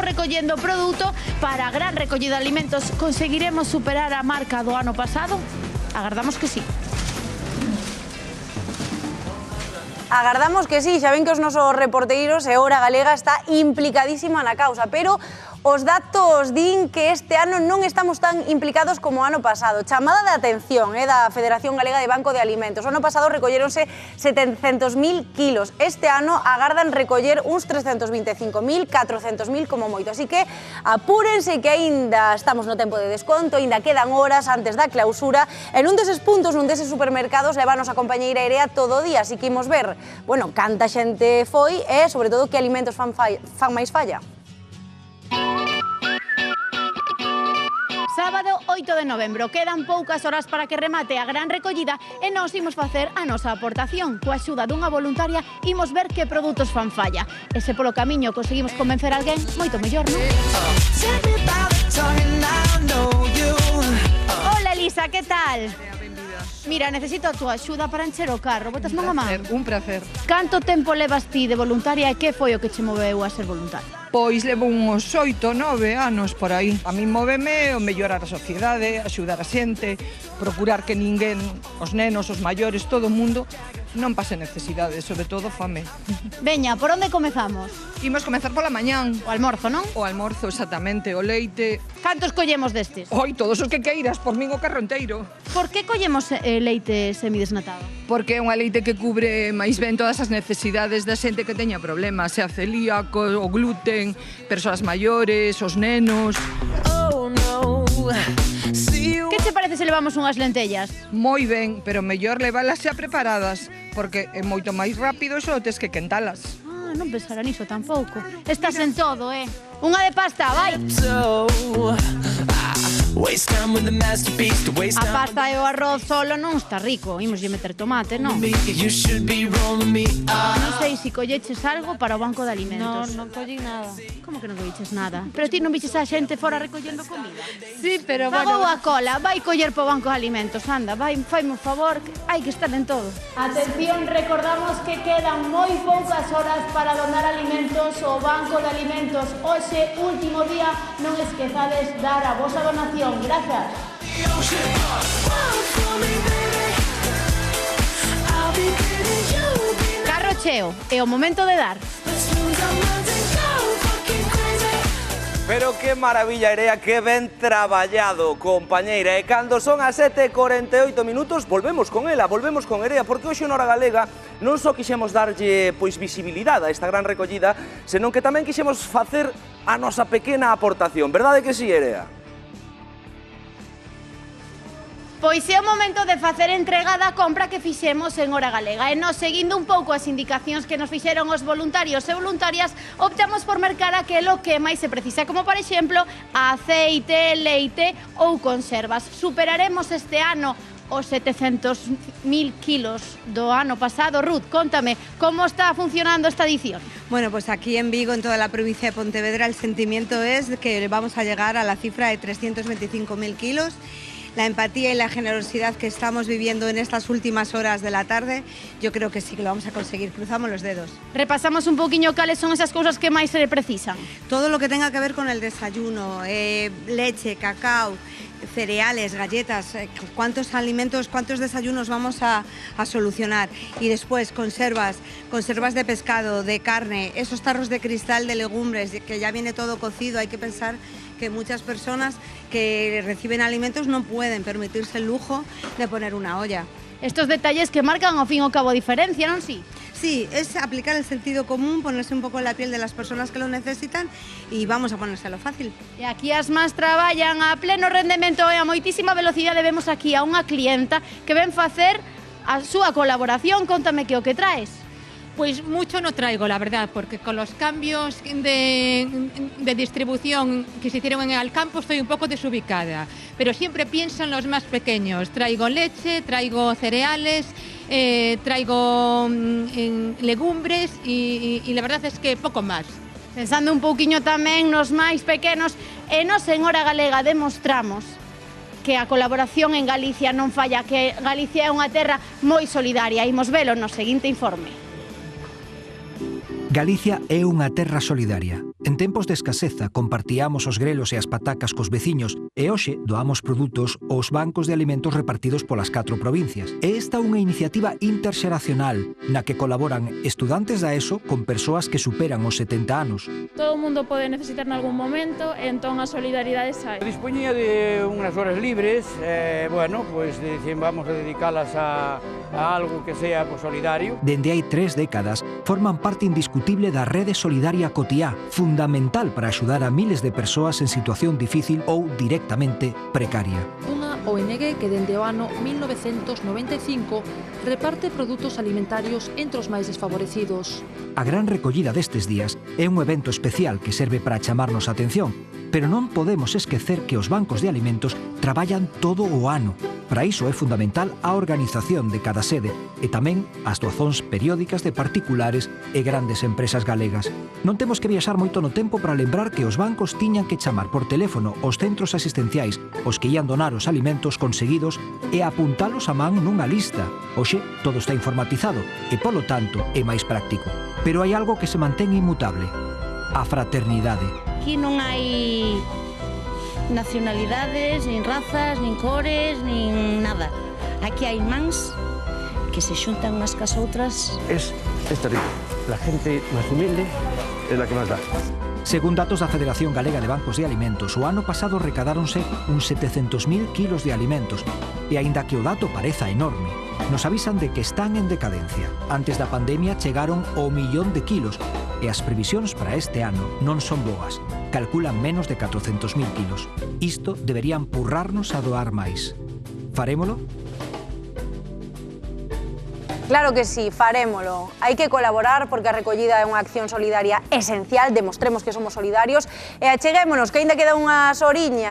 recollendo produto para a gran recollida de alimentos. Conseguiremos superar a marca do ano pasado? Agardamos que sí. Agardamos que sí, xa ven que os nosos reporteiros e Hora Galega está implicadísima na causa, pero os datos din que este ano non estamos tan implicados como o ano pasado. Chamada de atención da Federación Galega de Banco de Alimentos. O ano pasado recolleronse 700.000 kilos. Este ano agardan recoller uns 325.000, 400.000 como moito. Así que apúrense que aínda estamos no tempo de desconto, aínda quedan horas antes da clausura. En un deses puntos, nun deses supermercados, levanos a compañeira Irea todo o día. Así que imos ver, bueno, canta xente foi e, sobre todo, que alimentos fan máis falla. Sábado 8 de novembro, quedan poucas horas para que remate a gran recollida e nós imos facer a nosa aportación. Coa axuda dunha voluntaria imos ver que produtos fan falla. E se polo camiño conseguimos convencer a alguén, moito mellor, non? Hola Elisa, que tal? Mira, necesito a túa axuda para encher o carro. Botas unha man? Un placer. Canto tempo levas ti de voluntaria e que foi o que che moveu a ser voluntaria? Pois levo uns 8, 9 anos por aí. A mí móveme o mellorar a sociedade, axudar a xente, procurar que ninguén, os nenos, os maiores, todo o mundo, non pase necesidade, sobre todo fame. Veña, por onde comezamos? Imos comezar pola mañán. O almorzo, non? O almorzo, exactamente, o leite. Cantos collemos destes? Oi, todos os que queiras, por min o carro enteiro. Por que collemos leite semidesnatado? Porque é unha leite que cubre máis ben todas as necesidades da xente que teña problemas, sea celíaco, o gluten, persoas maiores, os nenos. Que che parece se levamos unhas lentellas? Moi ben, pero mellor levalas xa preparadas, porque é moito máis rápido e só tes que quentalas. Ah, non pensara niso tampouco. Estás en todo, Unha de pasta, vai! A pasta e o arroz solo non está rico. Imoslle meter tomate, non? Non sei se colleches algo para o banco de alimentos. Non collín nada. Como que non colleches nada? Pero ti non viches a xente fora recollendo comida? Sí, pero Pagou bueno. a cola, vai coller po banco de alimentos, anda, vai, faime un favor, hai que estar en todo. Atención, recordamos que quedan moi poucas horas para donar alimentos ao banco de alimentos. Hoxe, último día, non esquezades dar a vosa donación. Gracias. Carro cheo, é o momento de dar. Pero que maravilla, Irea, que ben traballado, compañeira. E cando son as 7:48 minutos, volvemos con ela, volvemos con Irea, porque hoxe na Hora Galega non só quixemos darlle visibilidade a esta gran recollida, senón que tamén quixemos facer a nosa pequena aportación. Verdade que sí, Irea? Pois é o momento de facer entrega da compra que fixemos en Hora Galega. E nos, seguindo un pouco as indicacións que nos fixeron os voluntarios e voluntarias, optamos por mercar aquelo que máis se precisa, como por exemplo, aceite, leite ou conservas. Superaremos este ano os 700.000 kilos do ano pasado. Ruth, contame, como está funcionando esta edición? Bueno, pues aquí en Vigo, en toda la provincia de Pontevedra, el sentimiento es que vamos a llegar a la cifra de 325.000 kilos. La empatía y la generosidad que estamos viviendo en estas últimas horas de la tarde, yo creo que sí que lo vamos a conseguir. Cruzamos los dedos. Repasamos un poquinho cales son esas cousas que máis se precisan. Todo lo que tenga que ver con el desayuno, leche, cacao, cereales, galletas, cuántos alimentos, cuántos desayunos vamos a solucionar. Y después conservas de pescado, de carne, esos tarros de cristal de legumbres, que ya viene todo cocido. Hay que pensar que muchas personas que reciben alimentos no pueden permitirse el lujo de poner una olla. Estos detalles que marcan ao fin e ao cabo diferencia, non si? Sí, es aplicar el sentido común, ponerse un poco en la piel de las personas que lo necesitan y vamos a ponérselo fácil. E aquí as más traballan a pleno rendemento e a moitísima velocidade. Vemos aquí a unha clienta que ven facer a súa colaboración. Contame que o que traes. Pues mucho no traigo, la verdad, porque con los cambios de distribución que se hicieron en el campo estoy un poco desubicada. Pero siempre pienso en los más pequeños. Traigo leche, traigo cereales, traigo legumbres y la verdad es que poco más. Pensando un pouquiño tamén nos máis pequenos, e nos en Hora Galega demostramos que a colaboración en Galicia non falla, que Galicia é unha terra moi solidaria. Imos velo no seguinte informe. Galicia é unha terra solidaria En tempos de escaseza compartíamos os grelos e as patacas cos veciños e hoxe doamos produtos aos bancos de alimentos repartidos polas 4 provincias. E esta é unha iniciativa interxeracional na que colaboran estudantes da ESO con persoas que superan os 70 anos. Todo o mundo pode necesitar nalgún momento, entón a solidaridade sai. Dispoñía de unhas horas libres, bueno, pois dicen vamos a dedicalas a algo que sea solidario. Dende hai 3 décadas forman parte indiscutible da Rede Solidaria Cotiá, fundamental para axudar a miles de persoas en situación difícil ou directamente precaria. Unha ONG que dende o ano 1995 reparte produtos alimentarios entre os máis desfavorecidos. A gran recollida destes días é un evento especial que serve para chamarnos a atención, pero non podemos esquecer que os bancos de alimentos traballan todo o ano. Para iso é fundamental a organización de cada sede e tamén as doazóns periódicas de particulares e grandes empresas galegas. Non temos que viaxar moito no tempo para lembrar que os bancos tiñan que chamar por teléfono aos centros asistenciais os que ían donar os alimentos conseguidos e apuntalos a man nunha lista. Hoxe todo está informatizado e, polo tanto, é máis práctico. Pero hai algo que se mantén inmutable: a fraternidade. Aquí non hai nacionalidades, nin razas, nin cores, nin nada. Aquí hai mans que se xuntan unhas cas outras. Es terrible. La gente máis humilde é la que máis dá. Según datos da Federación Galega de Bancos de Alimentos, o ano pasado recadáronse uns 700.000 kilos de alimentos e, aínda que o dato pareza enorme, nos avisan de que están en decadencia. Antes da pandemia chegaron ao 1.000.000 de kilos e as previsións para este ano non son boas. Calculan menos de 400.000 kilos. Isto debería empurrarnos a doar máis. Farémolo? Claro que sí, farémolo. Hai que colaborar porque a recollida é unha acción solidaria esencial, demostremos que somos solidarios e acheguémonos, que aínda queda unhas horiñas.